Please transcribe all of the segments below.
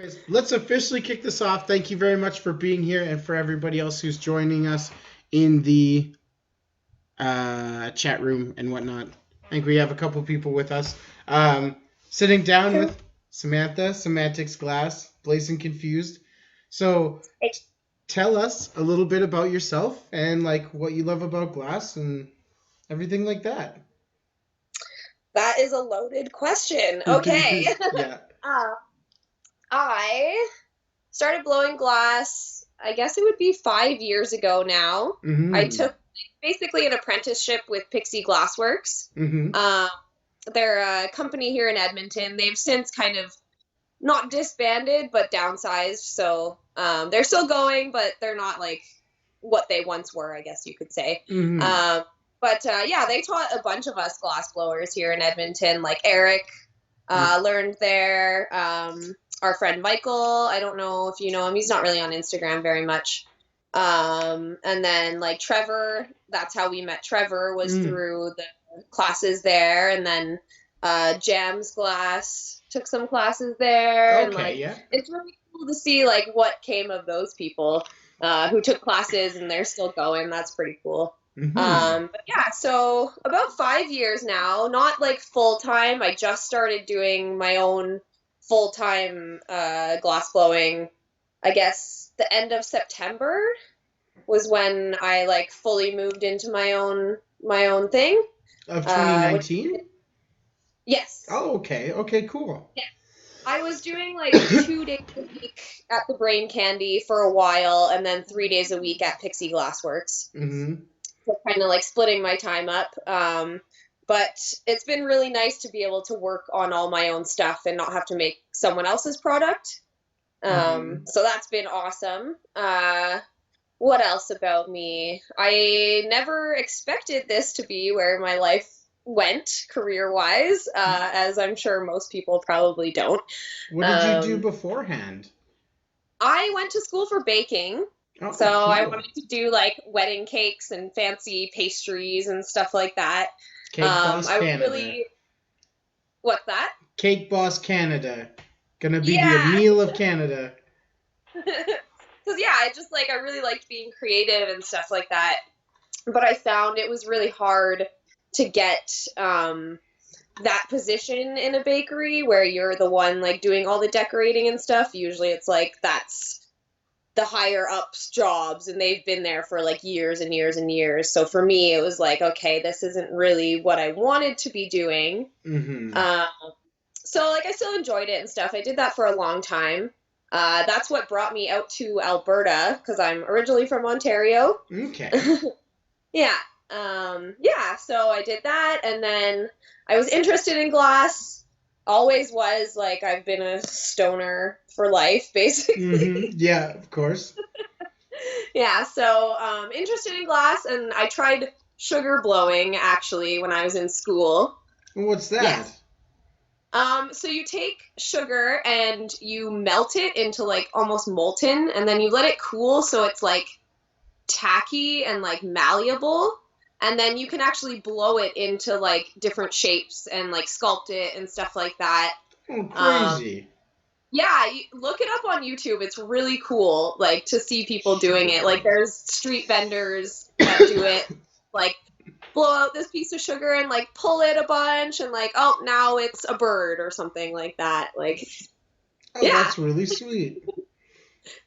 Anyways, let's officially kick this off. Thank you very much for being here and for everybody else who's joining us in the chat room and whatnot. I think we have a couple people with us. Sitting down with Samantha, Samantics Glass, Blazing Confused. So tell us a little bit about yourself and like what you love about glass and everything like that. That is a loaded question. Okay. Yeah. uh, I started blowing glass, I guess it would be 5 years ago now. I Mm-hmm. took basically an apprenticeship with Pixie Glassworks. Mm-hmm. They're a company here in Edmonton. They've since kind of not disbanded, but downsized. So they're still going, but they're not like what they once were, I guess you could say. Mm-hmm. But yeah, they taught a bunch of us glass blowers here in Edmonton, like Eric learned there. Our friend Michael, I don't know if you know him, he's not really on Instagram very much. And then like Trevor, that's how we met Trevor, was through the classes there. And then Jam's Glass took some classes there. And Okay, like yeah. it's really cool to see like what came of those people who took classes and they're still going. That's pretty cool. But yeah, so about 5 years now, not like full time. I just started doing my own full time glass blowing. I guess the end of September was when I like fully moved into my own thing. Of Which 2019? yes. Oh, okay. Okay, cool. Yeah. I was doing like 2 days a week at the Brain Candy for a while, and then 3 days a week at Pixie Glassworks. Mm-hmm. So kind of like splitting my time up. But it's been really nice to be able to work on all my own stuff and not have to make someone else's product. So that's been awesome. What else about me? I never expected this to be where my life went career-wise, as I'm sure most people probably don't. What did you do beforehand? I went to school for baking. Oh, So cool. I wanted to do like wedding cakes and fancy pastries and stuff like that. Cake Boss I was Canada. really, what's that? Cake Boss Canada. Gonna be the Yeah. meal of Canada. Because yeah, I really liked being creative and stuff like that. But I found it was really hard to get that position in a bakery where you're the one like doing all the decorating and stuff. Usually it's like that's the higher ups jobs and they've been there for like years and years and years. So for me, it was like, okay, this isn't really what I wanted to be doing. So like I still enjoyed it and stuff. I did that for a long time. That's what brought me out to Alberta because I'm originally from Ontario. Okay. Yeah. Yeah, so I did that and then I was interested in glass. Always was, like I've been a stoner for life, basically. Yeah, of course. Yeah, so interested in glass and I tried sugar blowing actually when I was in school. What's that? Yeah. So you take sugar and you melt it into like almost molten and then you let it cool so it's like tacky and like malleable. And then you can actually blow it into like different shapes and like sculpt it and stuff like that. Oh, crazy. Yeah, look it up on YouTube. It's really cool, like to see people doing it. Like there's street vendors that do it, like blow out this piece of sugar and like pull it a bunch and like, oh, now it's a bird or something like that. Like, Oh, yeah. that's really sweet.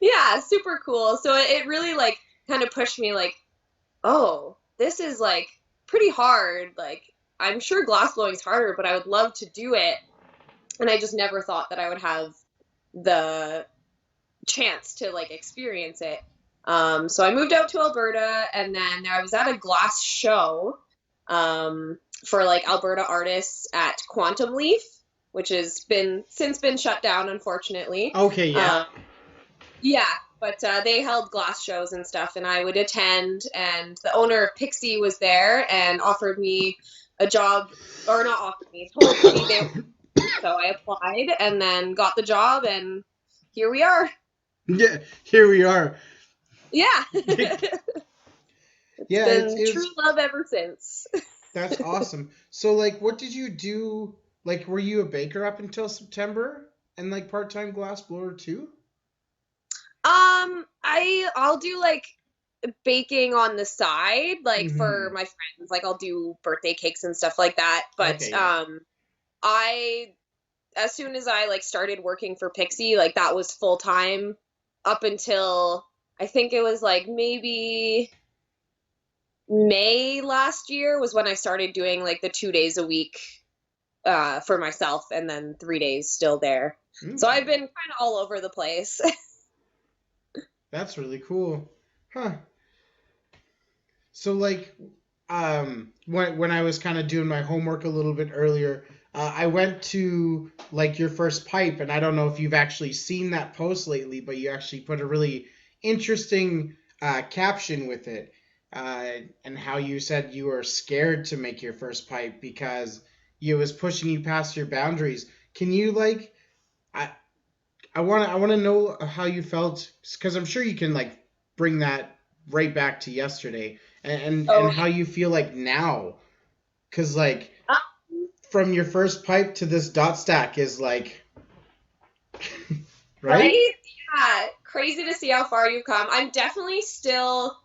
Yeah, super cool. So it really like kind of pushed me like, oh, this is like pretty hard. Like I'm sure glass blowing's harder, but I would love to do it. And I just never thought that I would have the chance to like experience it. So I moved out to Alberta and then I was at a glass show for like Alberta artists at Quantum Leaf, which has since been shut down, unfortunately. Okay, yeah. Yeah, but they held glass shows and stuff, and I would attend. And the owner of Pixie was there and offered me a job, or not offered me, told me they. So I applied and then got the job, and here we are. Yeah, here we are. Yeah. Yeah, been true love ever since. That's awesome. So, like, what did you do? Like, were you a baker up until September? and like part-time glass blower too? I'll do like baking on the side, like for Mm-hmm. my friends. Like I'll do birthday cakes and stuff like that. But Okay, yeah. I as soon as I like started working for Pixie, like that was full time up until I think it was like maybe May last year was when I started doing like the 2 days a week for myself and then 3 days still there. So I've Okay. been kind of all over the place. That's really cool. Huh. So like when I was kind of doing my homework a little bit earlier, I went to like your first pipe, and I don't know if you've actually seen that post lately, but you actually put a really interesting caption with it, and how you said you were scared to make your first pipe because it was pushing you past your boundaries. Can you like I I want to know how you felt, because I'm sure you can like bring that right back to yesterday, and Oh how you feel like now, because like yeah. from your first pipe to this dot stack is like right. Right? Yeah. Crazy to see how far you've come. I'm definitely still,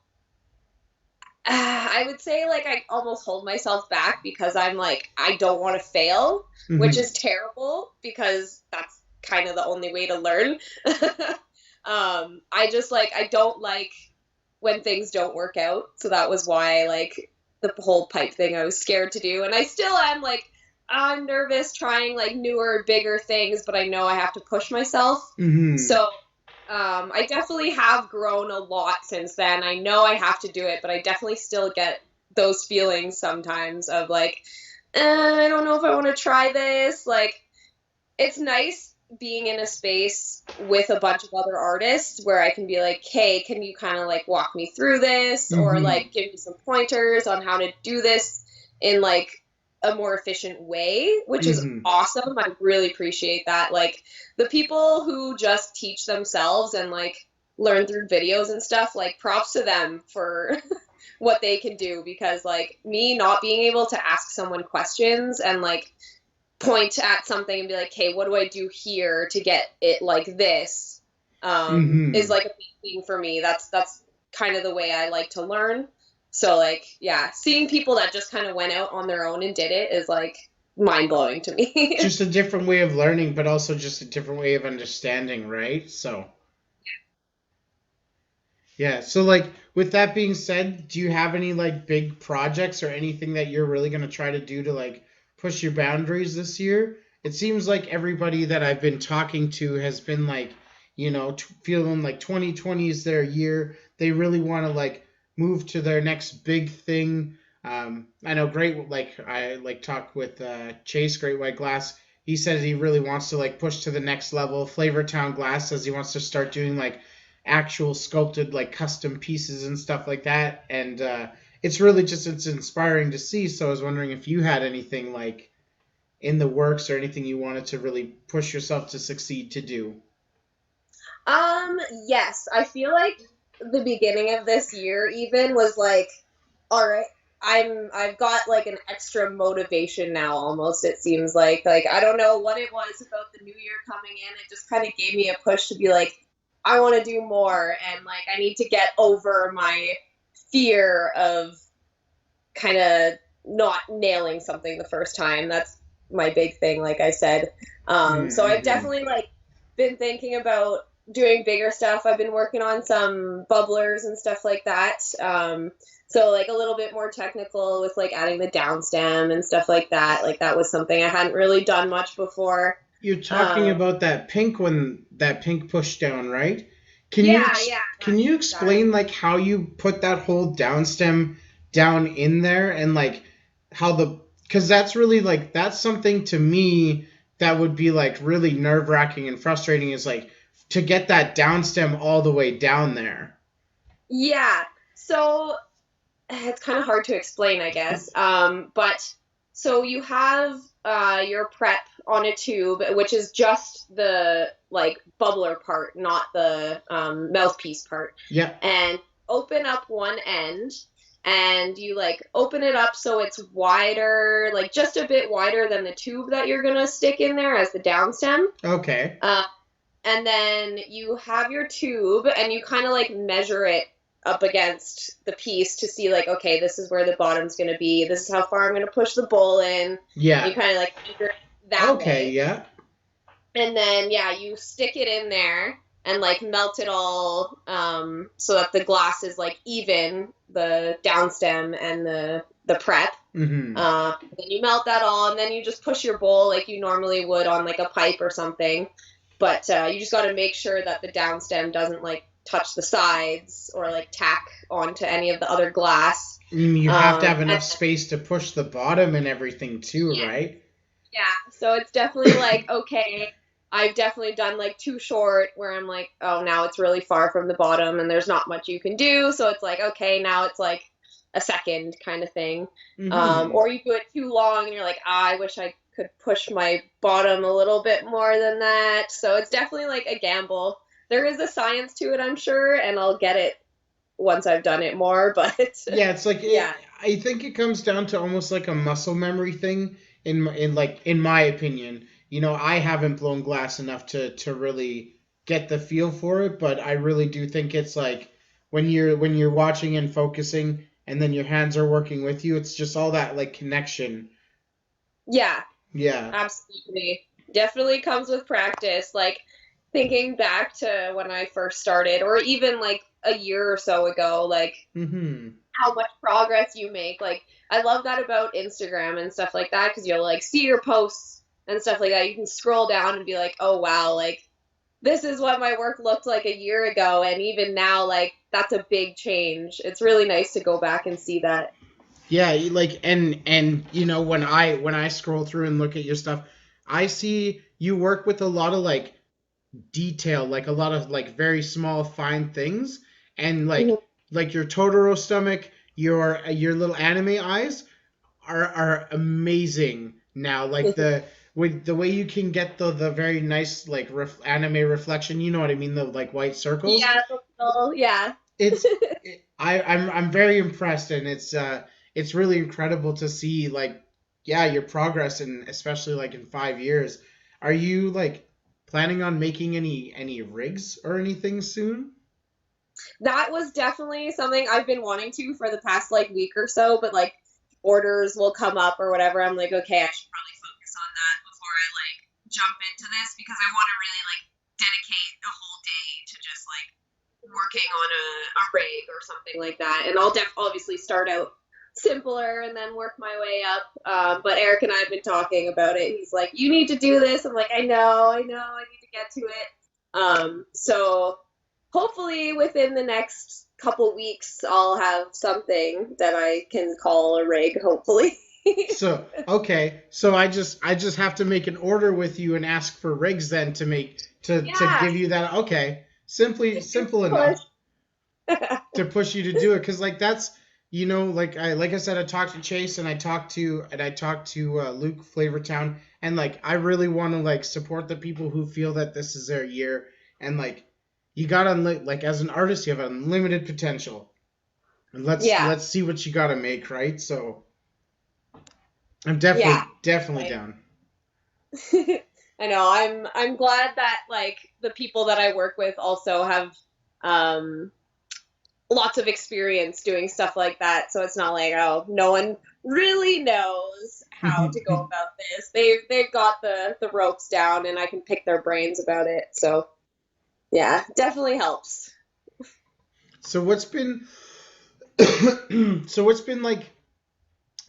I would say, like, I almost hold myself back because I'm like, I don't want to fail, which Mm-hmm. is terrible because that's kind of the only way to learn. I just like, I don't like when things don't work out. So that was why, like, the whole pipe thing I was scared to do. And I still am like, I'm nervous trying like newer, bigger things, but I know I have to push myself. Mm-hmm. So I definitely have grown a lot since then. I know I have to do it, but I definitely still get those feelings sometimes of like, I don't know if I want to try this. Like, it's nice being in a space with a bunch of other artists where I can be like, hey, can you kind of like walk me through this or Mm-hmm. like give me some pointers on how to do this in like a more efficient way, which is Mm-hmm. awesome. I really appreciate that. Like the people who just teach themselves and like learn through videos and stuff, like props to them for what they can do because like me not being able to ask someone questions and like point at something and be like, hey, what do I do here to get it like this? Is Mm-hmm. like a big thing for me. That's kind of the way I like to learn. So like, yeah, seeing people that just kind of went out on their own and did it is like mind blowing to me. Just a different way of learning, but also just a different way of understanding, right? So yeah. So like with that being said, do you have any like big projects or anything that you're really gonna try to do to like push your boundaries this year? It seems like everybody that I've been talking to has been like, feeling like 2020 is their year. They really want to like move to their next big thing. I know great like I like talked with Chase Great White Glass. He says he really wants to like push to the next level. Flavortown Glass says he wants to start doing like actual sculpted like custom pieces and stuff like that, and it's really just it's inspiring to see. So I was wondering if you had anything like in the works or anything you wanted to really push yourself to succeed to do. Yes, I feel like the beginning of this year even was like, all right, I've got like an extra motivation now almost it seems like I don't know what it was about the new year coming in. It just kind of gave me a push to be like, I want to do more and like I need to get over my fear of kind of not nailing something the first time. That's my big thing, like I said. So I've Mm-hmm. definitely like been thinking about doing bigger stuff. I've been working on some bubblers and stuff like that. So like a little bit more technical with like adding the down stem and stuff like that. Like that was something I hadn't really done much before. You're talking Um, about that pink one, that pink push down, right? yeah, yeah, Can you that. explain like how you put that whole down stem down in there, and like how the, because that's really like that's something to me that would be like really nerve-wracking and frustrating, is like to get that down stem all the way down there. Yeah. So it's kind of hard to explain, I guess. But so you have your prep on a tube, which is just the like bubbler part, not the mouthpiece part, Yeah. and open up one end. and you like open it up so it's wider, like just a bit wider than the tube that you're gonna stick in there as the down stem. Okay. And then you have your tube and you kind of like measure it up against the piece to see like, okay, this is where the bottom's going to be. This is how far I'm going to push the bowl in. Yeah. You kind of like measure it that Okay, way. yeah. And then, yeah, you stick it in there and like melt it all so that the glass is like even, the down stem and the prep. Mm-hmm. Then you melt that all, and then you just push your bowl like you normally would on like a pipe or something. But you just got to make sure that the down stem doesn't like touch the sides or like tack onto any of the other glass. You have to have enough space to push the bottom and everything too, yeah. right? Yeah. So it's definitely like, okay, I've definitely done like too short where I'm like, oh, now it's really far from the bottom and there's not much you can do. So it's like, okay, now it's like a second kind of thing. Mm-hmm. Or you do it too long and you're like, I wish I could push my bottom a little bit more than that. So it's definitely like a gamble. There is a science to it, I'm sure, and I'll get it once I've done it more, but yeah, it's like yeah. I think it comes down to almost like a muscle memory thing in my opinion. You know, I haven't blown glass enough to really get the feel for it, but I really do think it's like when you're watching and focusing and then your hands are working with you, it's just all that like connection. Yeah. Yeah. Absolutely. Definitely comes with practice. Like thinking back to when I first started, or even like a year or so ago, like Mm-hmm. how much progress you make. Like I love that about Instagram and stuff like that because you'll like see your posts and stuff like that. You can scroll down and be like, oh wow, like this is what my work looked like a year ago, and even now, like that's a big change. It's really nice to go back and see that. Yeah, like and you know when I scroll through and look at your stuff, I see you work with a lot of like detail, like a lot of like very small fine things, and Mhm. like your Totoro stomach, your little anime eyes are amazing now. Like the with the way you can get the very nice like anime reflection, you know what I mean, the like white circles. Yeah, yeah. I'm very impressed, and it's really incredible to see like yeah your progress, and especially like in 5 years. Are you like planning on making any rigs or anything soon? That was definitely something I've been wanting to for the past like week or so, but like orders will come up or whatever. I'm like, okay, I should probably focus on that before I like jump into this because I want to really like dedicate a whole day to just like working on a rig or something like that. And I'll obviously start out simpler and then work my way up. But Eric and I have been talking about it. He's like, you need to do this. I'm like, I know, I need to get to it. So hopefully within the next couple weeks, I'll have something that I can call a rig, hopefully. So okay, so I just have to make an order with you and ask for rigs then to make to Yeah, give you that. Okay, simple push. enough to push you to do it, because like that's you know like I said, I talked to Chase, and I talked to Luke Flavortown, and like I really want to like support the people who feel that this is their year, and like you got like as an artist you have unlimited potential, and Yeah, let's see what you got to make, right? So I'm yeah. definitely Like, down. I know. I'm glad that like the people that I work with also have um lots of experience doing stuff like that. So it's not like, oh, no one really knows how to go about this. They've got the ropes down and I can pick their brains about it. So yeah, definitely helps. So what's been so what's been like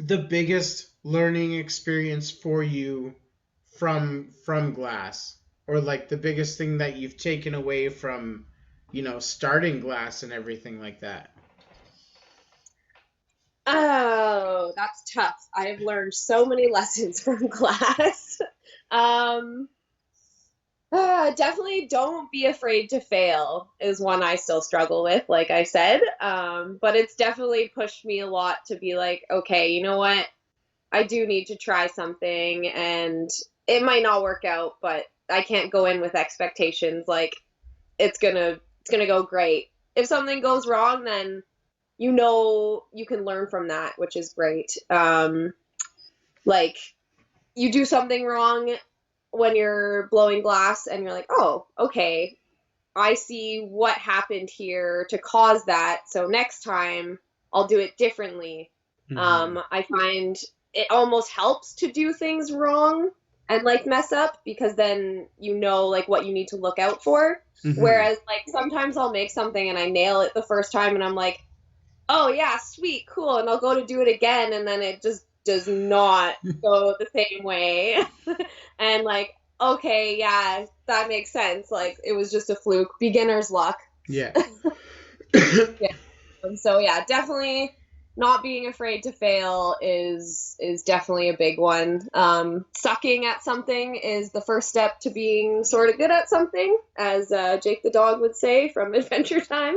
the biggest learning experience for you from glass, or like the biggest thing that you've taken away from starting glass and everything like that? Oh, that's tough. I've learned so many lessons from class. um Definitely don't be afraid to fail is one I still struggle with, like I said. But it's definitely pushed me a lot to be like, okay, you know what? I do need to try something and it might not work out, but I can't go in with expectations like it's gonna go great. If something goes wrong, then you know you can learn from that, which is great. Like you do something wrong when you're blowing glass and you're like, oh, okay, I see what happened here to cause that. So next time I'll do it differently. Mm-hmm. I find it almost helps to do things wrong and like mess up because then you know like what you need to look out for. Mm-hmm. Whereas like sometimes I'll make something and I nail it the first time and I'm like, oh yeah, sweet, cool, and I'll go to do it again and then it just does not go the same way. And like, okay, yeah, that makes sense. Like it was just a fluke, beginner's luck. Yeah. Yeah. And so yeah, definitely not being afraid to fail is definitely a big one. Sucking at something is the first step to being sort of good at something, as Jake the dog would say from Adventure Time.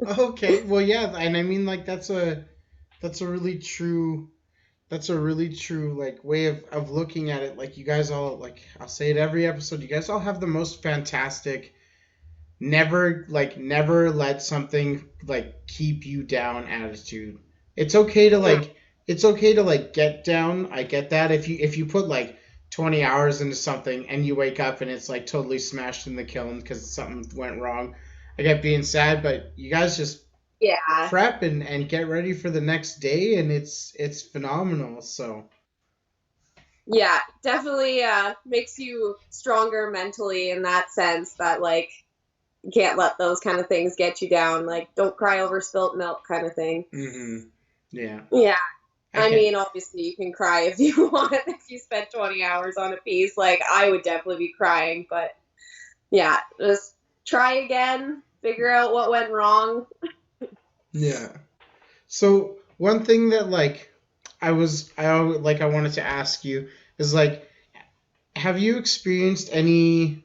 Okay. Well, yeah, and I mean like that's a really true like way of looking at it. Like you guys all like I'll say it every episode, you guys all have the most fantastic never let something like keep you down attitude. It's okay to like get down. I get that. If you put like 20 hours into something and you wake up and it's like totally smashed in the kiln because something went wrong, I get being sad, but you guys just Yeah. prep and get ready for the next day, and it's phenomenal. So Yeah, definitely makes you stronger mentally in that sense that like you can't let those kind of things get you down. Like don't cry over spilt milk kind of thing. yeah, Yeah. I I can't. mean, obviously you can cry if you want if you spent 20 hours on a piece. Like I would definitely be crying, but yeah, just try again, figure out what went wrong. Yeah. So one thing that like I wanted to ask you is like, have you experienced any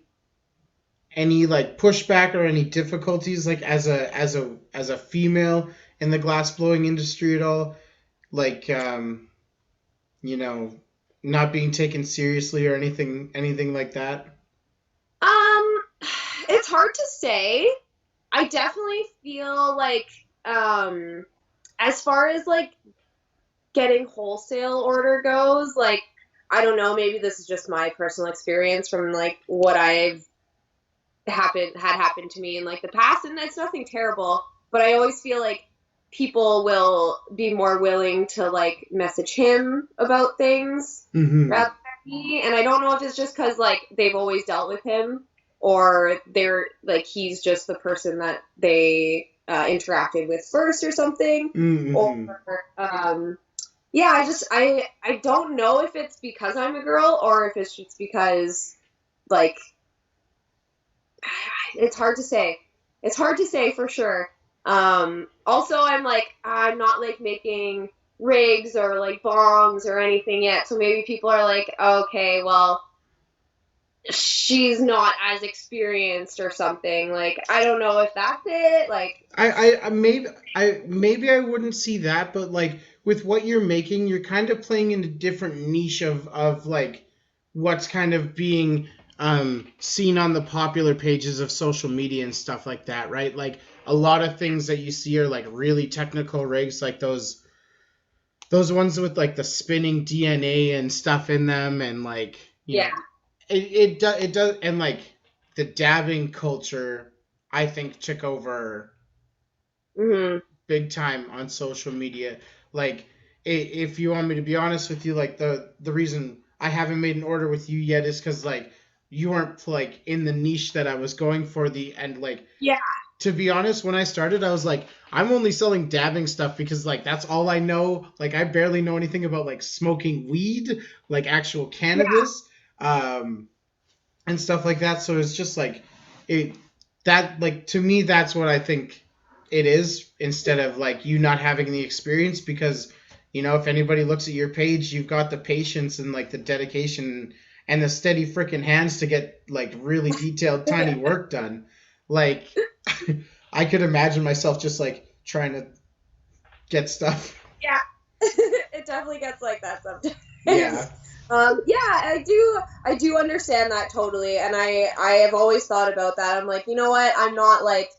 like pushback or any difficulties like as a female in the glass blowing industry at all? Like you know, not being taken seriously or anything like that? Um it's hard to say. I definitely feel like as far as like getting wholesale order goes, like I don't know, maybe this is just my personal experience from like what I've had happened to me in like the past, and it's nothing terrible, but I always feel like people will be more willing to like message him about things Mm-hmm. rather than me, and I don't know if it's just because like they've always dealt with him or they're like he's just the person that they interacted with first or something, or Mm-hmm. yeah, I don't know if it's because I'm a girl or if it's just because like it's hard to say. It's hard to say for sure. Also, I'm not like making rigs or like bongs or anything yet, so maybe people are like, okay, well, she's not as experienced or something. Like, I don't know if that's it. Like, Maybe I wouldn't see that, but like with what you're making, you're kind of playing in a different niche of like what's kind of being seen on the popular pages of social media and stuff like that, right? Like a lot of things that you see are like really technical rigs, like those ones with like the spinning DNA and stuff in them, and like yeah. it does, and like the dabbing culture, I think took over Hmm. big time on social media. Like, if you want me to be honest with you, like the reason I haven't made an order with you yet is because like you weren't like in the niche that I was going for the and like Yeah. to be honest, when I started, I was like, I'm only selling dabbing stuff because like that's all I know. Like I barely know anything about like smoking weed, like actual Yeah. cannabis, um, and stuff like that. So it's just like it that like to me that's what I think it is, instead of like you not having the experience, because if anybody looks at your page, you've got the patience and like the dedication and the steady freaking hands to get like really detailed tiny work done. Like I could imagine myself just like trying to get stuff. Yeah. It definitely gets like that Yeah. sometimes. Yeah, I do understand that totally, and I have always thought about that. I'm like, you know what? I'm not like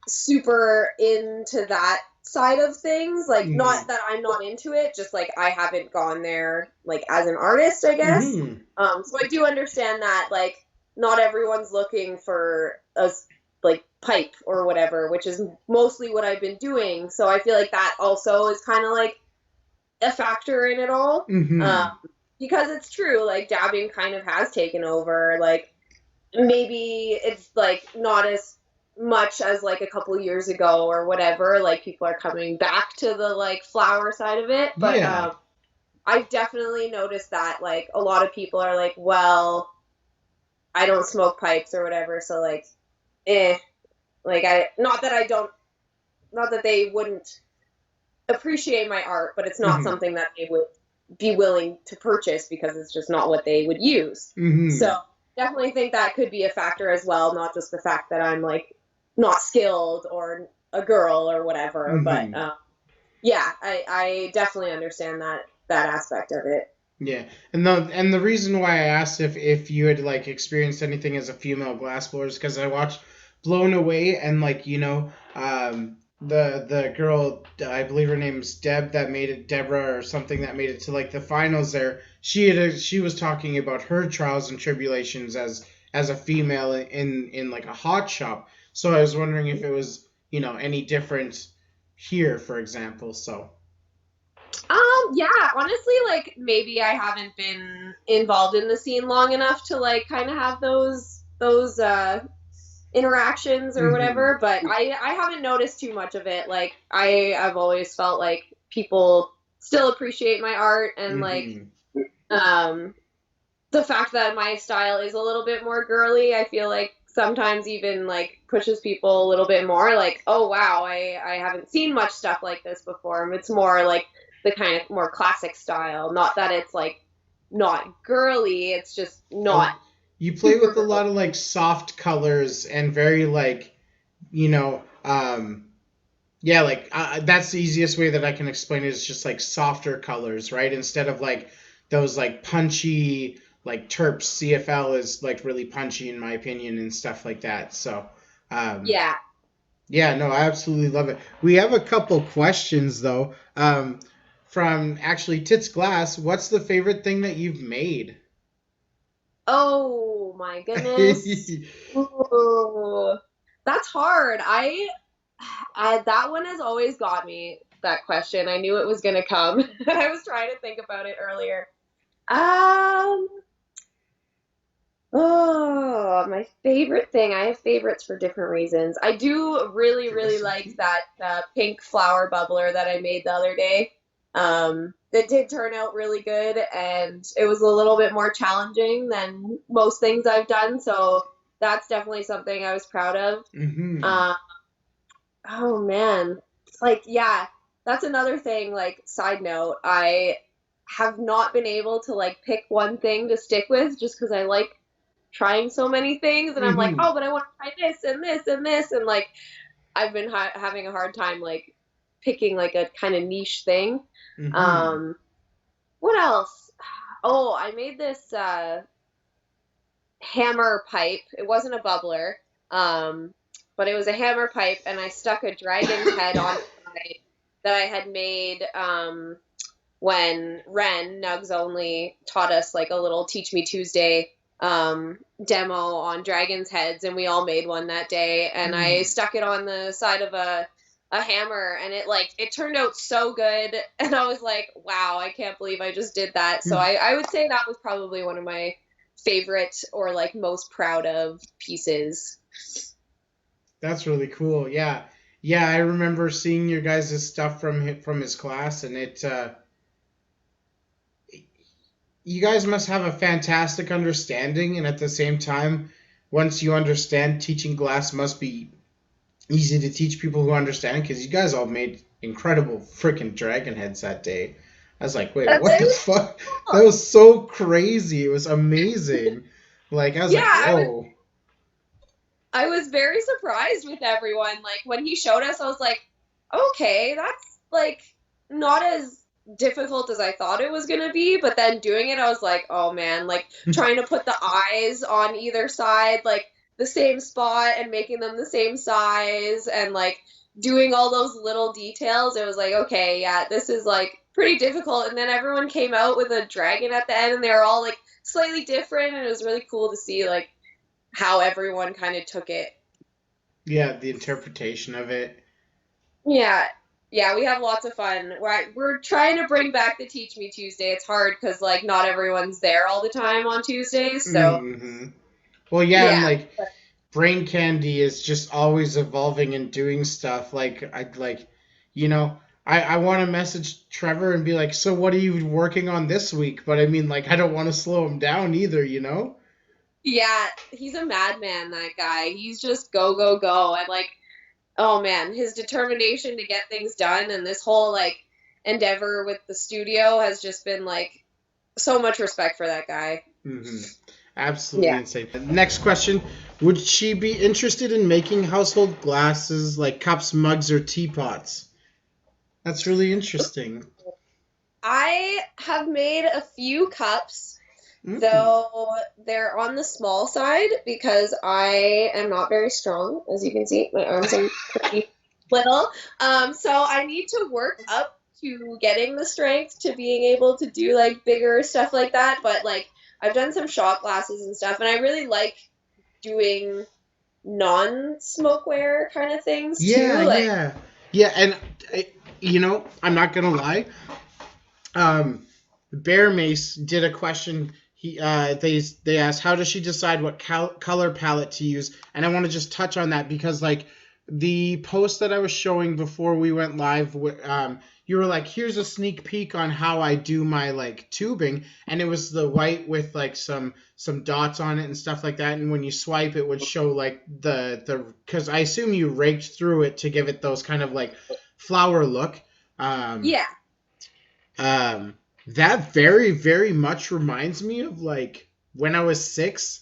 super into that side of things. Like, Mm-hmm. not that I'm not into it, just like I haven't gone there like as an artist, I guess. Mm-hmm. So I do understand that like not everyone's looking for a like pipe or whatever, which is mostly what I've been doing. So I feel like that also is kind of like a factor in it all. Mm-hmm. Because it's true, like dabbing kind of has taken over. Like maybe it's like not as much as like a couple years ago or whatever. Like people are coming back to the like flower side of it, but Yeah. I've definitely noticed that like a lot of people are like, well, I don't smoke pipes or whatever, so like, like not that they wouldn't appreciate my art, but it's not Mm-hmm. something that they would be willing to purchase because it's just not what they would use. Mm-hmm. So definitely think that could be a factor as well, not just the fact that I'm like not skilled or a girl or whatever, but Mm-hmm. yeah, I definitely understand that aspect of it. Yeah, and the reason why I asked if you had like experienced anything as a female glassblower is because I watched Blown Away, and like the girl, I believe her name's Deb, that made it, Deborah or something, that made it to like the finals there. She was talking about her trials and tribulations as a female in like a hot shop. So I was wondering if it was any different here, for example. So. Yeah, honestly, like maybe I haven't been involved in the scene long enough to like kind of have those interactions or Mm-hmm. whatever, but I haven't noticed too much of it. Like I've always felt like people still appreciate my art and like Mm-hmm. um the fact that my style is a little bit more girly, I feel like sometimes even like pushes people a little bit more like, oh wow, I haven't seen much stuff like this before. It's more like the kind of more classic style. Not that it's like not girly, it's just not You play super with a girly. lot of like soft colors and very like you know yeah, like that's the easiest way that I can explain it, is just like softer colors, right, instead of like those like punchy, like terps. CFL is like really punchy in my opinion and stuff like that. So um Yeah. yeah, no, I absolutely love it. We have a couple questions though, from actually Tits Glass. What's the favorite thing that you've made? Oh my goodness. Ooh, that's hard. I that one has always got me, that question. I knew it was gonna come. I was trying to think about it earlier. Um, oh, my favorite thing. I have favorites for different reasons. I do really, Give us really some like tea. that pink flower bubbler that I made the other day. It did turn out really good, and it was a little bit more challenging than most things I've done. So that's definitely something I was proud of. Mm-hmm. Um, oh man, like yeah, that's another thing. Like side note, I have not been able to like pick one thing to stick with just because I like trying so many things and I'm like, Mm-hmm. oh, but I want to try this and this and this and like I've been having a hard time like picking like a kind of niche thing. Mm-hmm. Um, what else? Oh, I made this hammer pipe. It wasn't a bubbler, um, but it was a hammer pipe, and I stuck a dragon's head on the side that I had made when Ren Nugs Only taught us like a little Teach Me Tuesday demo on dragon's heads, and we all made one that day. And I Hmm. stuck it on the side of a hammer, and it turned out so good. And I was like, wow, I can't believe I just did that. So I would say that was probably one of my favorite or like most proud of pieces. That's really cool. Yeah. Yeah, I remember seeing your guys' stuff from his class, and you guys must have a fantastic understanding, and at the same time, once you understand, teaching glass must be easy to teach people who understand, because you guys all made incredible freaking dragon heads that day. I was like, wait, That's what the it. fuck? That was so crazy. It was amazing. Like, I was Yeah, like, whoa. I was very surprised with everyone. Like when he showed us, I was like, okay, that's like not as difficult as I thought it was gonna be. But then doing it, I was like, oh man, like trying to put the eyes on either side, like the same spot and making them the same size and like doing all those little details. It was like, okay, yeah, this is like pretty difficult. And then everyone came out with a dragon at the end, and they were all like slightly different, and it was really cool to see like how everyone kind of took it. Yeah, the interpretation of it. Yeah. Yeah, we have lots of fun. We're trying to bring back the Teach Me Tuesday. It's hard because like not everyone's there all the time on Tuesdays, so Mm-hmm. Well, yeah, and yeah. like Brain Candy is just always evolving and doing stuff. I want to message Trevor and be like, so what are you working on this week? But I mean, like, I don't want to slow him down either, you know? Yeah, he's a madman, that guy. He's just go, go, go. And like, oh man, his determination to get things done and this whole like endeavor with the studio has just been like so much respect for that guy. Mm-hmm. Absolutely Yeah. insane. Next question. Would she be interested in making household glasses like cups, mugs, or teapots? That's really interesting. I have made a few cups, Mm. though they're on the small side because I am not very strong, as you can see. My arms are pretty little. So I need to work up to getting the strength to being able to do like bigger stuff like that. But like I've done some shot glasses and stuff, and I really like doing non-smokeware kind of things too. Yeah, Like, yeah. Yeah, and I'm not gonna lie. Bear Mace did a question. They asked how does she decide what color palette to use, and I want to just touch on that because like the post that I was showing before we went live, you were like, here's a sneak peek on how I do my like tubing, and it was the white with like some dots on it and stuff like that, and when you swipe, it would show like the because I assume you raked through it to give it those kind of like flower look. Um, yeah, um, that very, very much reminds me of like when I was 6,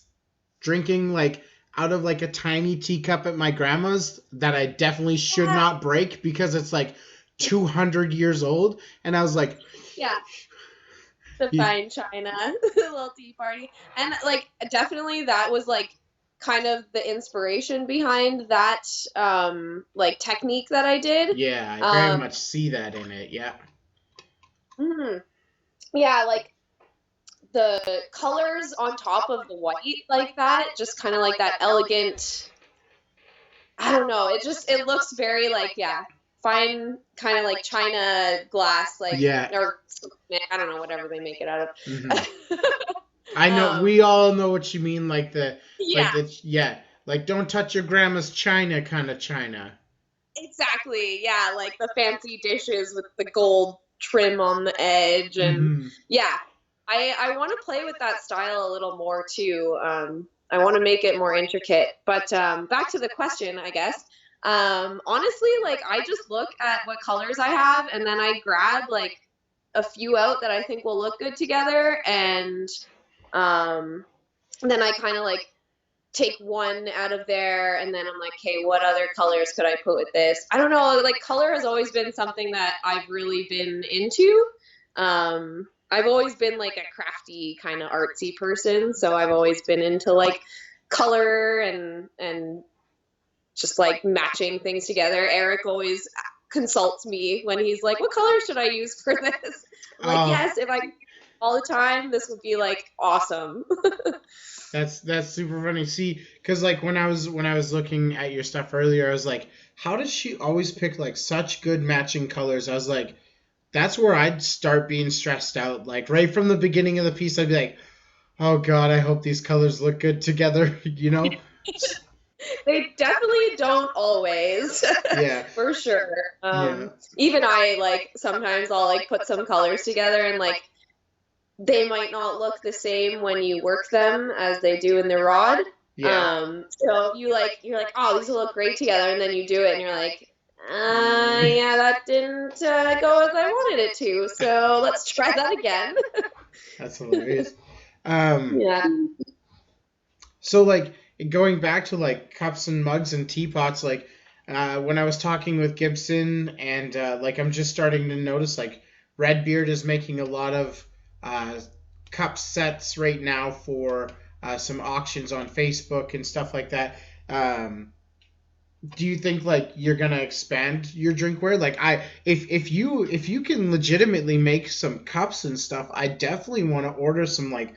drinking like out of like a tiny teacup at my grandma's that I definitely should not break because it's like 200 years old. And I was like, yeah. The fine china, the little tea party, and like definitely that was like kind of the inspiration behind that like technique that I did. yeah, I very Um, much see that in it. Yeah. mhm. Yeah, like the colors on top of the white like that, just kind of like that elegant. I don't know. It looks very like yeah, fine kind of like china glass, like Yeah. or I don't know whatever they make it out Hmm. of. I know we all know what you mean, Yeah, yeah, like don't touch your grandma's china kind of china. exactly. Yeah, like the fancy dishes with the gold trim on the edge, and Hmm. yeah, I want to play with that style a little more too. I want to make it more intricate. But back to the question, I guess. Honestly, like I just look at what colors I have, and then I grab like a few out that I think will look good together, and um, then I kind of like take one out of there, and then I'm like, hey, what other colors could I put with this? I don't know, like color has always been something that I've really been into. I've always been like a crafty kind of artsy person, so I've always been into like color and just like matching things together. Eric always consults me when he's like, what color should I use for this? I'm like, Oh, yes, if I all the time, this would be like awesome. that's super funny. See, because like when I was looking at your stuff earlier, I was like, how does she always pick like such good matching colors? I was like, that's where I'd start being stressed out. Like right from the beginning of the piece, I'd be like, oh God, I hope these colors look good together. You know? They definitely don't always, Yeah, for sure. yeah, Even I like sometimes I'll like put some colors together and like they might not look the same when you work them as they do in the rod. yeah. So you're like, oh, these will look great together, and then you do it, and you're like, yeah, that didn't go as I wanted it to. So let's try that again. That's hilarious. Um, Yeah. so like going back to like cups and mugs and teapots, like when I was talking with Gibson and like I'm just starting to notice like Redbeard is making a lot of uh, cup sets right now for some auctions on Facebook and stuff like that. Um, do you think like you're gonna expand your drinkware? Like if you can legitimately make some cups and stuff, I definitely want to order some like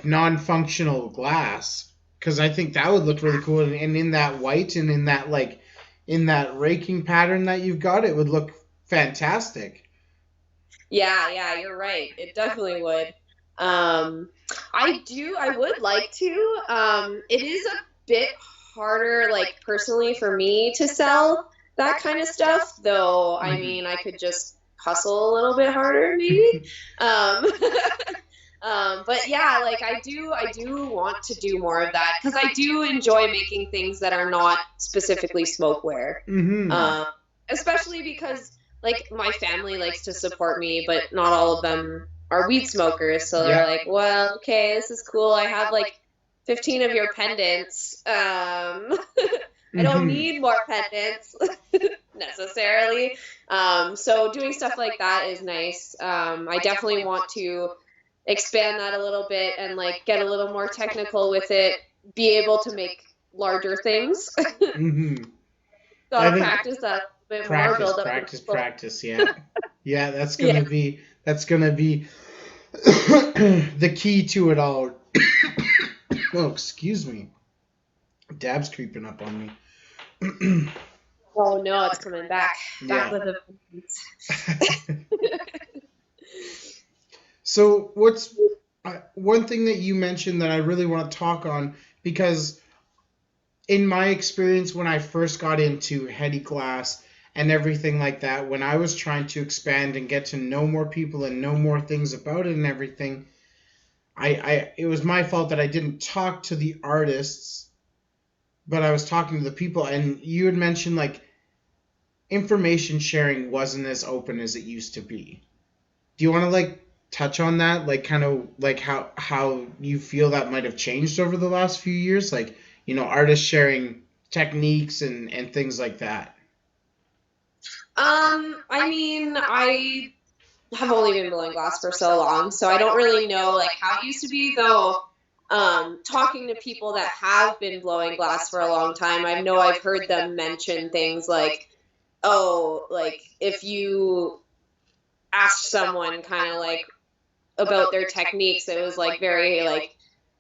non-functional glass because I think that would look really cool, and in that white and in that raking pattern that you've got, it would look fantastic. Yeah, you're right. It definitely would. Um, I would like to. It is a bit harder, like personally for me to sell that kind of stuff, though. I mean, I could just hustle a little bit harder, maybe. Um, but yeah, like I do want to do more of that because I do enjoy making things that are not specifically smokeware. Mm-hmm. Um, especially because like my family likes to support me, but not all of them are weed smokers. So they're Yeah. like, well, okay, this is cool. I have like 15 of your pendants. I don't Mm-hmm. need more pendants necessarily. So doing stuff like that is nice. I definitely want to expand that a little bit and like get a little more technical with it, be able to make larger things. Mm-hmm. I Gotta think practice that a bit more, practice, build up the practice, muscle. practice. Yeah, yeah. Yeah. That's gonna be the key to it all. Oh, excuse me. Dab's creeping up on me. Oh no, it's coming back. Back Yeah. with a So what's one thing that you mentioned that I really want to talk on, because in my experience when I first got into heady glass and everything like that, when I was trying to expand and get to know more people and know more things about it and everything, I it was my fault that I didn't talk to the artists, but I was talking to the people. And you had mentioned like information sharing wasn't as open as it used to be. Do you want to like touch on that, like kind of like how you feel that might have changed over the last few years, like artists sharing techniques and things like that? I mean, I have only been blowing glass for so long, so I don't really know like how it used to be though. Talking to people that have been blowing glass for a long time, I know I've heard them mention things like, oh, like if you asked someone kind of like about their techniques, it was like very like,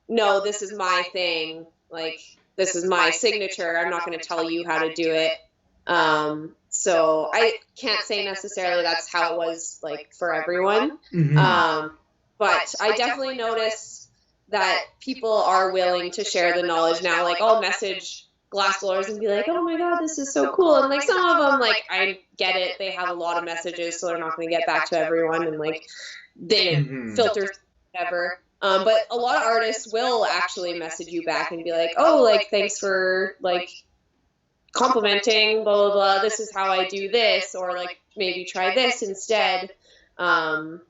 no, this is my thing. Like, this is my signature. I'm not going to tell you how to do it. So I can't say necessarily that's how it was like for everyone. Mm-hmm. But I definitely notice that people are willing to share the knowledge now. Like, I'll message glass blowers and be like, oh my God, this is so cool. And like some of them, like, I get it. They have a lot of messages, so they're not going to get back to everyone. And like, they didn't Mm-hmm. filter whatever. But a lot of artists will actually message you back and be like, oh, like, thanks for like complimenting, blah, blah, blah. This is how I do this, or like maybe try this instead. Um,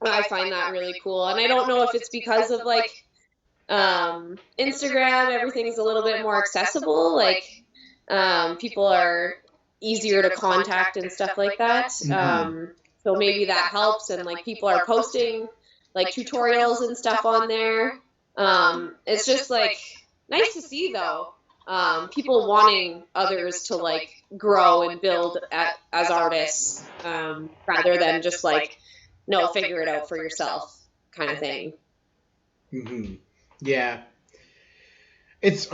I find that really cool. And I don't know if it's because of like Instagram, everything's a little bit more accessible. Like people are easier to contact and stuff like that. Mm-hmm. So maybe that helps. And like people are posting like tutorials and stuff on there. It's just like nice to see though. People wanting others to like grow and build as artists rather than just like, no, figure it out for yourself kind of thing. Mm-hmm. Yeah. It's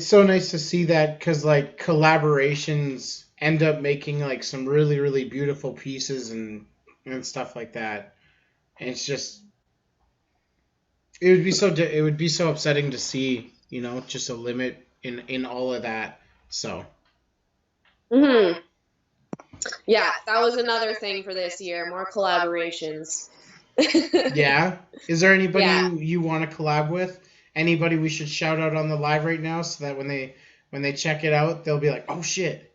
so nice to see that, because like collaborations end up making like some really really beautiful pieces and stuff like that. And it's just it would be so upsetting to see, just a limit in all of that. So Hmm. Yeah, that was another thing for this year, more collaborations. yeah, is there anybody Yeah. you want to collab with? Anybody we should shout out on the live right now, so that when they check it out, they'll be like, oh shit.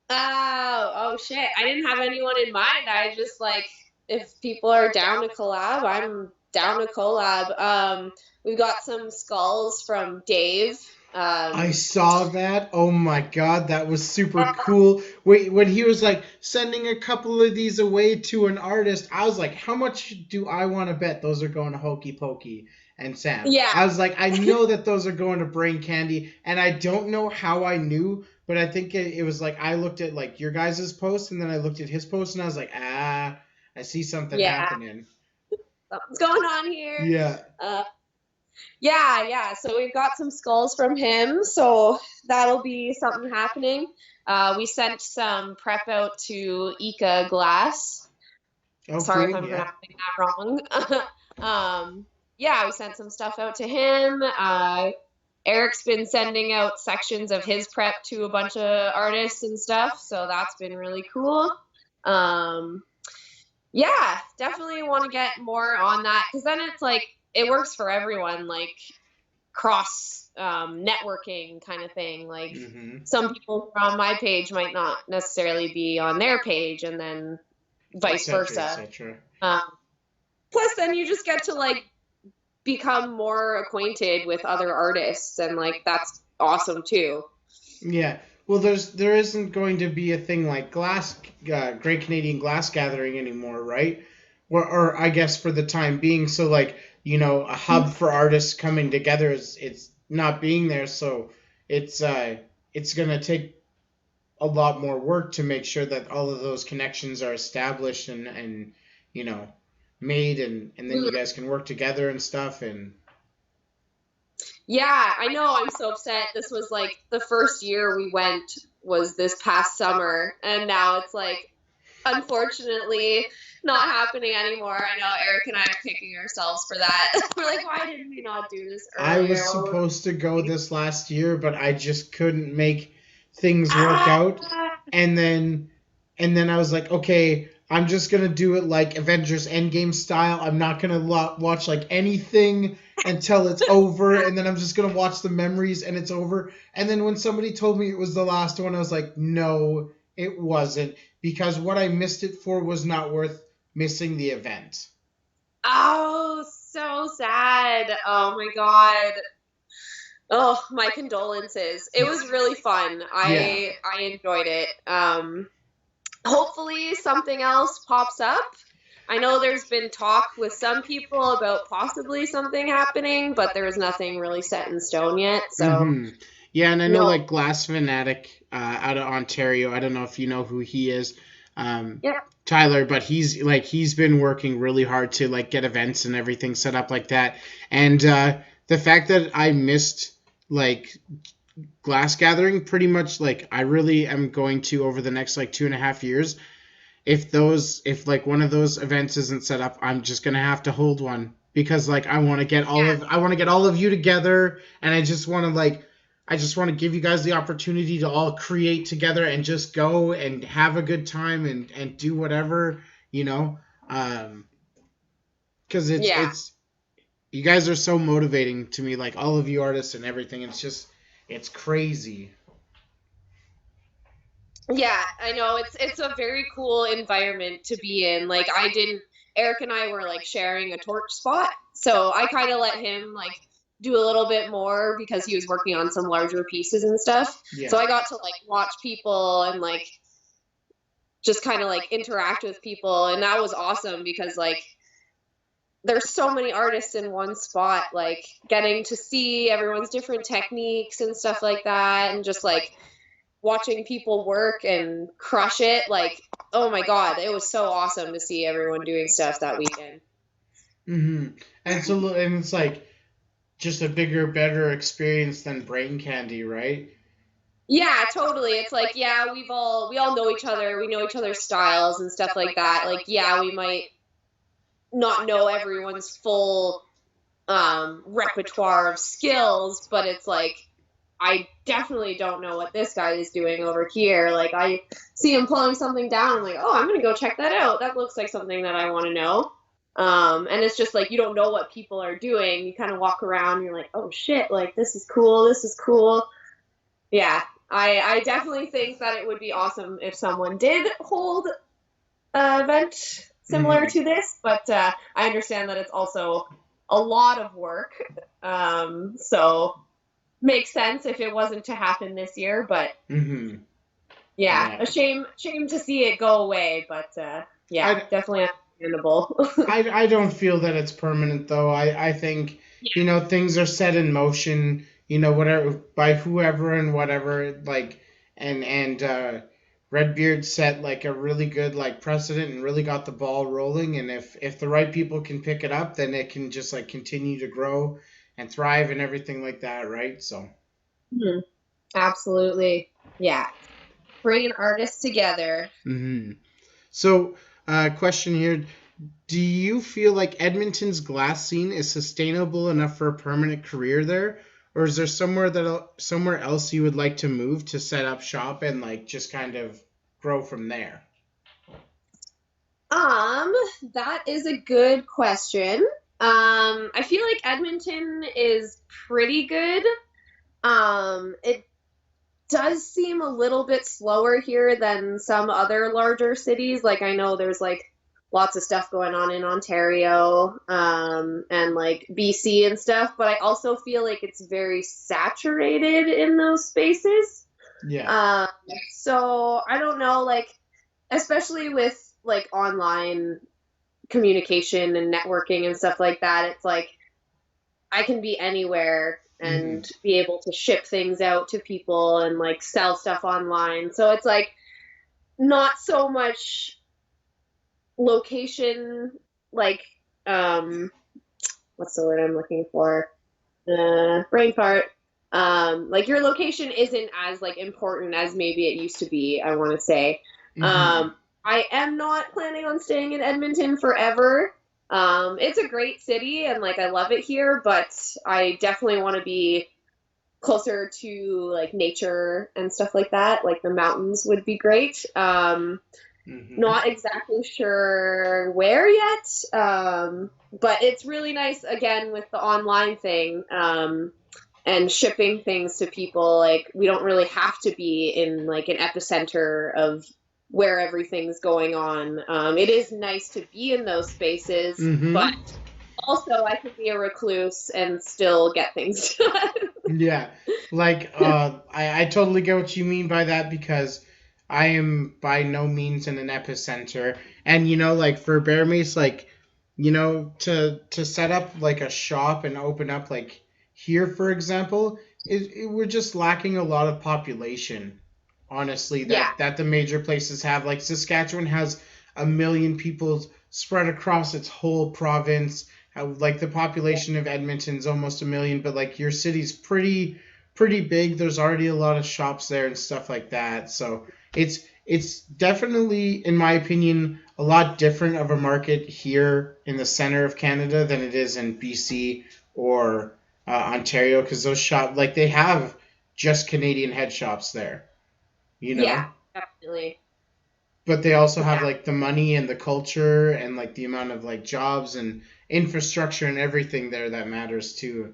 Oh shit. I didn't have anyone in mind. I just like if people are down to collab, I'm down to collab. We've got some skulls from Dave. I Um, saw that. Oh my god, that was super cool. Wait, when he was like sending a couple of these away to an artist, I was like, how much do I want to bet those are going to Hokey Pokey? and Sam. Yeah. I was like, I know that those are going to Brain Candy, and I don't know how I knew, but I think it was like I looked at like your guys' post, and then I looked at his post, and I was like, I see something happening. Something's going on here. Yeah. Yeah. So we've got some skulls from him, so that'll be something happening. We sent some prep out to Glass. Oh, Sorry cool. if I'm pronouncing that wrong. We sent some stuff out to him. Eric's been sending out sections of his prep to a bunch of artists and stuff, so that's been really cool. Definitely want to get more on that, because then it's like it works for everyone, like cross networking kind of thing. Like some people from my page might not necessarily be on their page, and then vice versa. Plus, then you just get to like become more acquainted with other artists, and like that's awesome too. Yeah. Well, there isn't going to be a thing like Great Canadian Glass Gathering anymore, right? Or I guess for the time being. So like, you know, a hub for artists coming together it's not being there. So it's gonna take a lot more work to make sure that all of those connections are established and you know made, and then you guys can work together and stuff. And yeah, I know. I'm so upset. This was like the first year we went was this past summer, and now it's like unfortunately not happening anymore. I know Eric and I are kicking ourselves for that. We're like, why didn't we not do this earlier? I was supposed to go this last year, but I just couldn't make things work out. And then I was like, okay, I'm just gonna do it like Avengers Endgame style. I'm not gonna watch like anything until it's over, and then I'm just gonna watch the memories and it's over. And then when somebody told me it was the last one, I was like, no, it wasn't, because what I missed it for was not worth missing the event. Oh, so sad. Oh my God. Oh, my condolences. It was really fun. I enjoyed it. Hopefully something else pops up. I know there's been talk with some people about possibly something happening, but there is nothing really set in stone yet. So yeah, and I know like Glass Fanatic out of Ontario. I don't know if you know who he is. Tyler, but he's been working really hard to like get events and everything set up like that. And the fact that I missed like Glass Gathering, pretty much like I really am going to, over the next like 2.5 years, if like one of those events isn't set up, I'm just gonna have to hold one, because like I want to get all of you together, and I just want to give you guys the opportunity to all create together and just go and have a good time and do whatever, you know, because it's you guys are so motivating to me, like all of you artists and everything. It's crazy. Yeah, I know. It's a very cool environment to be in. Like Eric and I were like sharing a torch spot, so I kind of let him like do a little bit more because he was working on some larger pieces and stuff. Yeah. So I got to like watch people and like just kind of like interact with people, and that was awesome because like there's so many artists in one spot, like getting to see everyone's different techniques and stuff like that, and just like watching people work and crush it. Like, oh my God, it was so awesome to see everyone doing stuff that weekend. And it's like just a bigger, better experience than Brain Candy, right? Yeah, totally. It's like, yeah, we all know each other. We know each other's styles and stuff like that. Like, yeah, we might not know everyone's full repertoire of skills, but it's like, I definitely don't know what this guy is doing over here. Like, I see him pulling something down. I'm like, oh, I'm going to go check that out. That looks like something that I want to know. And it's just like, you don't know what people are doing. You kind of walk around and you're like, oh shit, like, this is cool. This is cool. Yeah, I definitely think that it would be awesome if someone did hold an event similar to this, but I understand that it's also a lot of work. So makes sense if it wasn't to happen this year, but a shame to see it go away. But definitely. understandable. I don't feel that it's permanent though. I think, things are set in motion, whatever by whoever and whatever, like, and Redbeard set like a really good like precedent and really got the ball rolling, and if the right people can pick it up, then it can just like continue to grow and thrive and everything like that, right? So, Mhm. Absolutely. Yeah. Bringing artists together. hmm so question here. Do you feel like Edmonton's glass scene is sustainable enough for a permanent career there, or is there somewhere else you would like to move to set up shop and like just kind of grow from there? Um, that is a good question. I feel like Edmonton is pretty good. It does seem a little bit slower here than some other larger cities. Like I know there's like lots of stuff going on in Ontario, and like BC and stuff, but I also feel like it's very saturated in those spaces. Yeah. Um, so I don't know, like especially with like online communication and networking and stuff like that, it's like I can be anywhere Hmm. and be able to ship things out to people and like sell stuff online. So it's like not so much location, like um what's the word I'm looking for? Brain fart. Like your location isn't as like important as maybe it used to be, I want to say. Hmm. Um, I am not planning on staying in Edmonton forever. It's a great city and like I love it here, but I definitely want to be closer to like nature and stuff like that. Like the mountains would be great. Hmm. Not exactly sure where yet, but it's really nice again with the online thing, and shipping things to people. Like we don't really have to be in like an epicenter of where everything's going on. It is nice to be in those spaces, but Hmm. also I could be a recluse and still get things done. Yeah. Like, I totally get what you mean by that because I am by no means in an epicenter. And, like for Bear Mace, like, to set up like a shop and open up like here, for example, we're just lacking a lot of population, honestly, Yeah, that the major places have. Like Saskatchewan has 1 million people spread across its whole province. Like the population of Edmonton's almost 1 million, but like your city's pretty big. There's already a lot of shops there and stuff like that. So it's definitely, in my opinion, a lot different of a market here in the center of Canada than it is in BC or Ontario, because those shop like they have just Canadian head shops there, you yeah, know, definitely. but they also have Yeah. like the money and the culture and like the amount of like jobs and infrastructure and everything there that matters too.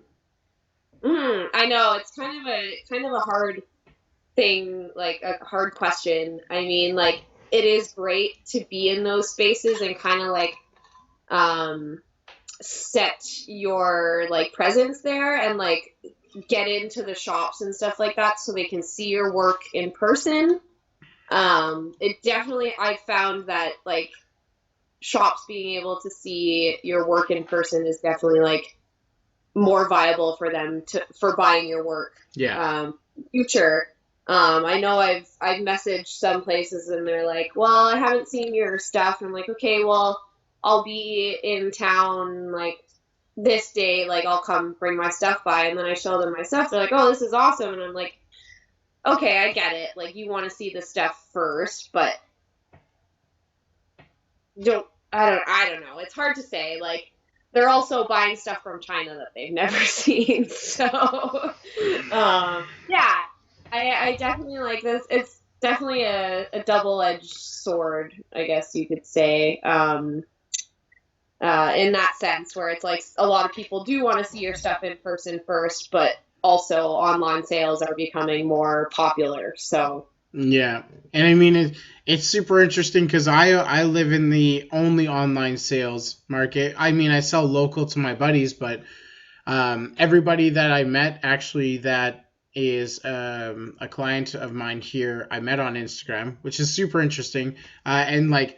I know it's kind of a hard thing, like a hard question. I mean, like it is great to be in those spaces and kind of like um set your like presence there and like get into the shops and stuff like that so they can see your work in person. It definitely I found that like shops being able to see your work in person is definitely like more viable for them to for buying your work Yeah. future. I know I've messaged some places and they're like, "Well, I haven't seen your stuff." And I'm like, "Okay, well, I'll be in town like this day. Like, I'll come bring my stuff by." And then I show them my stuff. They're like, "Oh, this is awesome." And I'm like, "Okay, I get it. Like, you want to see the stuff first, but don't I don't know. It's hard to say. Like they're also buying stuff from China that they've never seen. So yeah, I definitely like this. It's definitely a double-edged sword, I guess you could say. In that sense, where it's like a lot of people do want to see your stuff in person first, but also online sales are becoming more popular. So Yeah, and I mean it's super interesting because I live in the only online sales market. I mean I sell local to my buddies, but everybody that I met actually that is a client of mine here I met on Instagram, which is super interesting. And like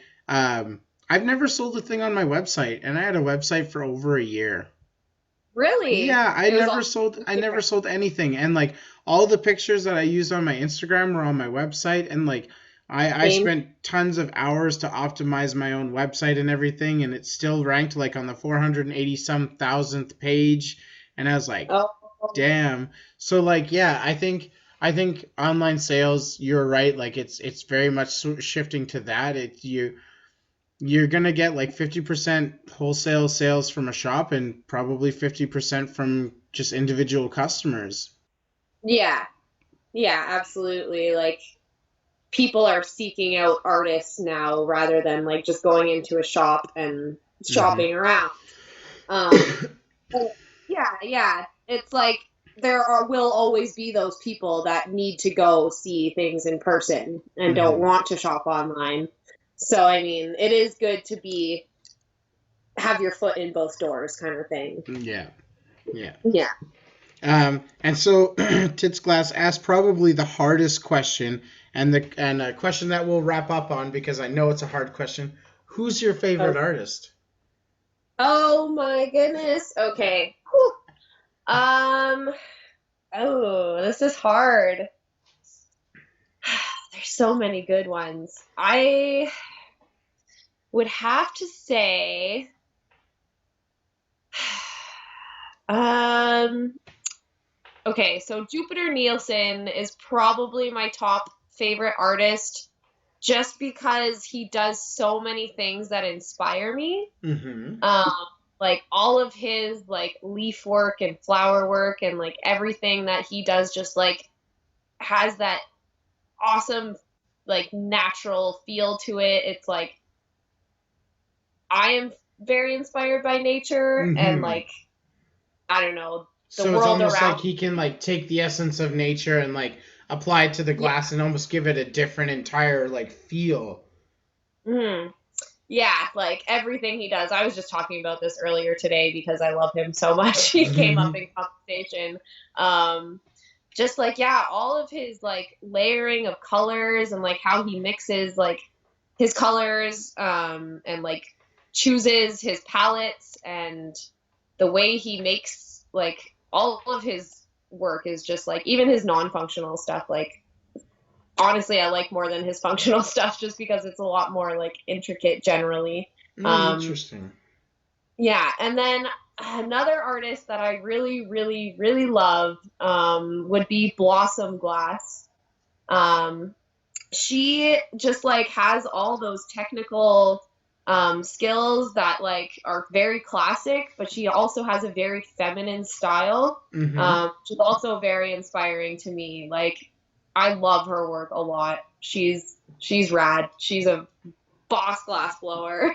I've never sold a thing on my website, and I had a website for over a year. Really? Yeah, It was all I never sold anything. And like all the pictures that I used on my Instagram were on my website, and like I same. spent tons of hours to optimize my own website and everything, and it still ranked like on the 480 some thousandth page, and I was like, Oh, damn. So like yeah, I think online sales, you're right, like it's very much shifting to that. You're gonna get like 50% wholesale sales from a shop and probably 50% from just individual customers. yeah. Yeah, absolutely. Like people are seeking out artists now rather than like just going into a shop and Hmm. shopping around. Um, but yeah. It's like will always be those people that need to go see things in person and don't Hmm. want to shop online. So I mean, it is good to be have your foot in both doors kind of thing. Yeah, yeah. Yeah. And so Tits Glass asked probably the hardest question, and a question that we'll wrap up on because I know it's a hard question. Who's your favorite artist? Oh my goodness. Okay. Whew. Um, oh, this is hard. There's so many good ones. I would have to say, um, okay, so Jupiter Nielsen is probably my top favorite artist just because he does so many things that inspire me. Hmm. Um, like all of his like leaf work and flower work and like everything that he does just like has that awesome like natural feel to it. It's like I am very inspired by nature and Hmm. like I don't know, the So it's world almost like around. he can like take the essence of nature and like apply it to the Yeah. glass and almost give it a different entire like feel. Mhm. Yeah, like everything he does. I was just talking about this earlier today because I love him so much. He came up in conversation. Um, just like yeah, all of his like layering of colors and like how he mixes like his colors and like chooses his palettes and the way he makes like all of his work is just like even his non-functional stuff like honestly I like more than his functional stuff just because it's a lot more like intricate generally. Mm, um interesting. yeah, and then another artist that I really love would be Blossom Glass. um she just like has all those technical skills that like are very classic, but she also has a very feminine style. Hmm. She's also very inspiring to me. Like I love her work a lot. She's rad. She's a boss glass blower.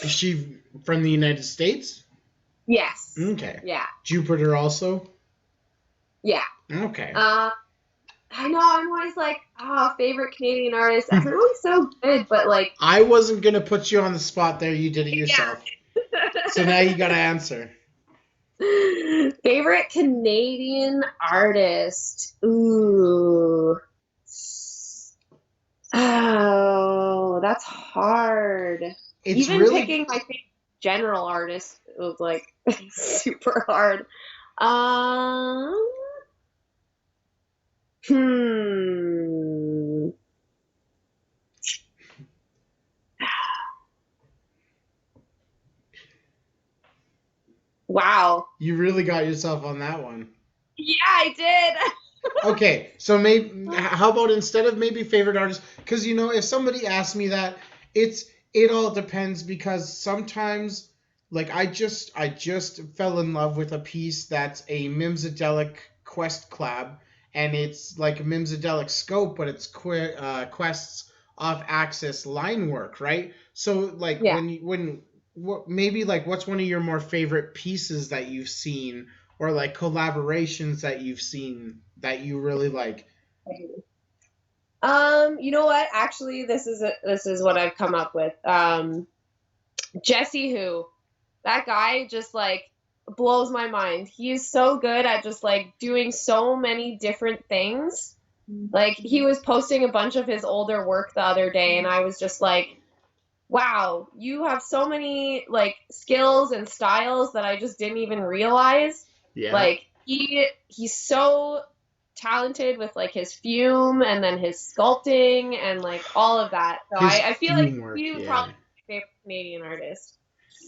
Is she from the United States? Yes. Okay. Yeah. Jupiter also? Yeah. Okay. Uh, I know. I'm always like, oh, favorite Canadian artist. Everyone's so good, but like, I wasn't going to put you on the spot there. You did it yeah. yourself. So now you got to answer. Favorite Canadian artist. Ooh. Oh, that's hard. It's Even really. picking my favorite general artist was like super hard. Um, hmm. Wow. You really got yourself on that one. Yeah, I did. Okay, so maybe how about instead of maybe favorite artist? Because you know, if somebody asks me that, it all depends because sometimes, like I just fell in love with a piece that's a Mimzadelic Quest collab, and it's like a Mimzadelic scope, but it's Quest's off-axis line work, right? So like Yeah. maybe like what's one of your more favorite pieces that you've seen or like collaborations that you've seen that you really like? You know what? Actually, this is what I've come up with. Jesse Who, that guy just like blows my mind. He's so good at just like doing so many different things. Like he was posting a bunch of his older work the other day, and I was just like, wow, you have so many like skills and styles that I just didn't even realize. Yeah. Like he's so talented with like his fume and then his sculpting and like all of that. So His I feel like fume work, he would yeah. probably be my favorite Canadian artist.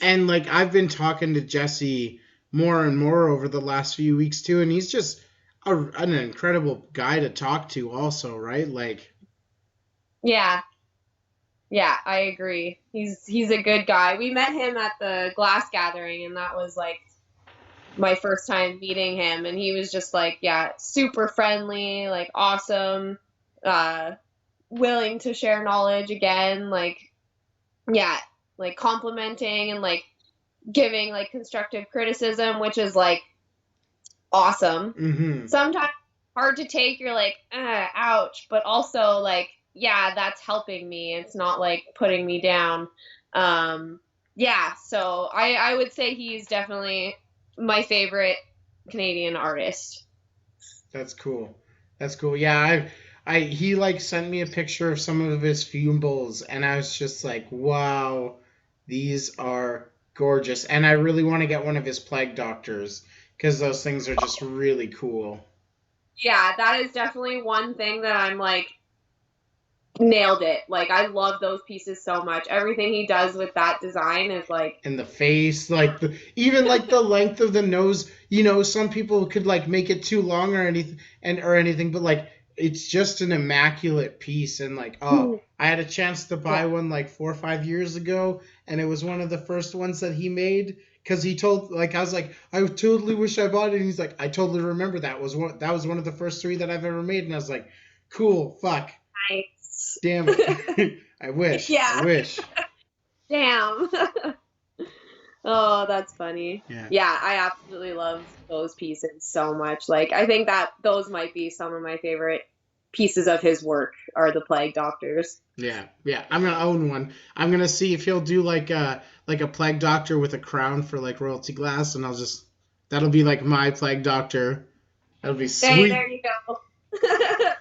And like I've been talking to Jesse more and more over the last few weeks too, and he's just an incredible guy to talk to also, right? Like Yeah. Yeah, I agree. He's a good guy. We met him at the glass gathering and that was like my first time meeting him and he was just like, yeah, super friendly, like awesome, uh willing to share knowledge again, like yeah, like complimenting and like giving like constructive criticism, which is like awesome. mm-hmm. Sometimes hard to take, you're like, ouch, but also like, yeah, that's helping me. It's not like putting me down. Yeah, so I would say he's definitely my favorite Canadian artist. That's cool. That's cool. Yeah, I he like sent me a picture of some of his fume bowls, and I was just like, wow, these are gorgeous. And I really want to get one of his plague doctors because those things are just really cool. Yeah, that is definitely one thing that I'm like nailed it. Like I love those pieces so much. Everything he does with that design is like And the face, like even like the length of the nose. You know, some people could like make it too long or anything, but like it's just an immaculate piece. And like, oh, I had a chance to yeah. buy one like 4 or 5 years ago, and it was one of the first ones that he made. Because he told, like, I was like, I totally wish I bought it. And he's like, I totally remember that was one of the first three that I've ever made. And I was like, cool, fuck, Nice. damn it, I Yeah. wish. Damn. Oh, that's funny. Yeah. Yeah, I absolutely love those pieces so much. Like, I think that those might be some of my favorite pieces of his work are the Plague Doctors. Yeah, yeah. I'm gonna own one. I'm gonna see if he'll do like a plague doctor with a crown for like royalty glass, and I'll just that'll be like my plague doctor. That'll be Hey, sweet. there you go.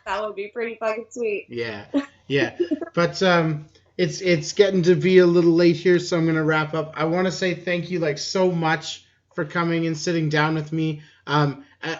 That would be pretty fucking sweet. Yeah, yeah. But it's getting to be a little late here, so I'm gonna wrap up. I want to say thank you like so much for coming and sitting down with me.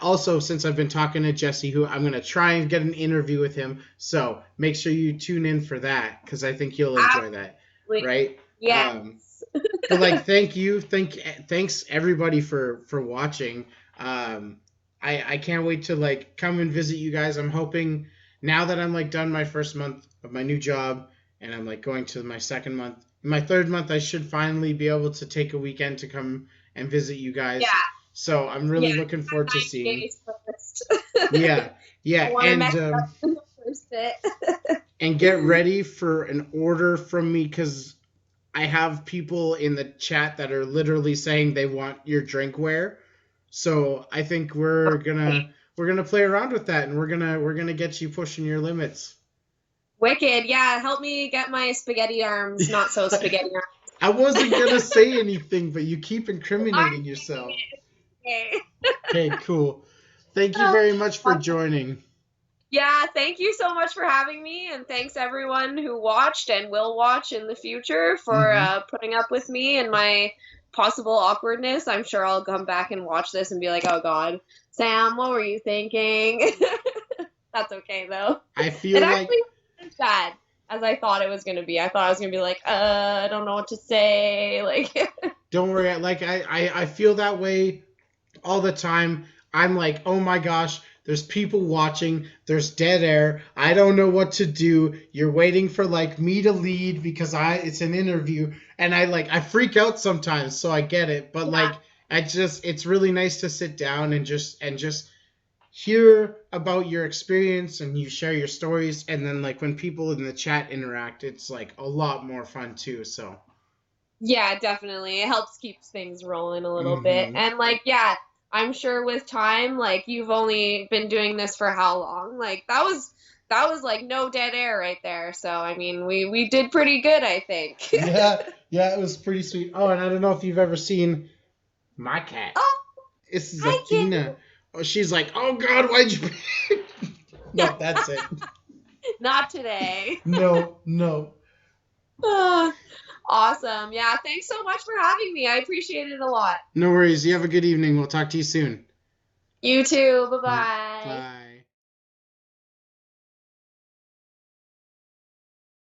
Also, since I've been talking to Jesse, who I'm gonna try and get an interview with him, so make sure you tune in for that because I think you'll enjoy that, Absolutely. right? Yes. But like, thanks everybody for watching. I can't wait to like come and visit you guys. I'm hoping now that I'm like done my first month of my new job and I'm like going to my second month, my third month, I should finally be able to take a weekend to come and visit you guys. Yeah. So I'm really Yeah, looking forward to 9 seeing. days first. Yeah, I yeah, want to mess up in the first bit. and get ready for an order from me because I have people in the chat that are literally saying they want your drinkware. So I think we're gonna play around with that, and we're gonna get you pushing your limits. Wicked. Yeah, help me get my spaghetti arms, not so spaghetti arms. I wasn't gonna say anything, but you keep incriminating yourself. Okay. Okay, cool. Thank you very much for joining. Yeah, thank you so much for having me, and thanks everyone who watched and will watch in the future for putting up with me and my possible awkwardness. I'm sure I'll come back and watch this and be like, oh God, Sam, what were you thinking? That's okay though. I feel It like actually wasn't as bad as I thought it was gonna be. I thought I was gonna be like, I don't know what to say. Like, don't worry. Like I feel that way all the time. I'm like, oh my gosh, there's people watching, there's dead air, I don't know what to do, you're waiting for like me to lead because it's an interview, and I freak out sometimes, so I get it, but yeah. like it's really nice to sit down and just hear about your experience and you share your stories, and then like when people in the chat interact, it's like a lot more fun too. So Yeah, definitely. It helps keeps things rolling a little bit. And like, yeah, I'm sure with time, like you've only been doing this for how long? Like that was like no dead air right there. So I mean, we did pretty good, I think. yeah, it was pretty sweet. Oh, and I don't know if you've ever seen my cat. Oh, This is hi, kid. Athena. Oh, she's like, oh God, why'd you? No, that's it. Not today. No. Awesome. Yeah, thanks so much for having me. I appreciate it a lot. No worries. You have a good evening. We'll talk to you soon. You too. All right. Bye-bye. Bye.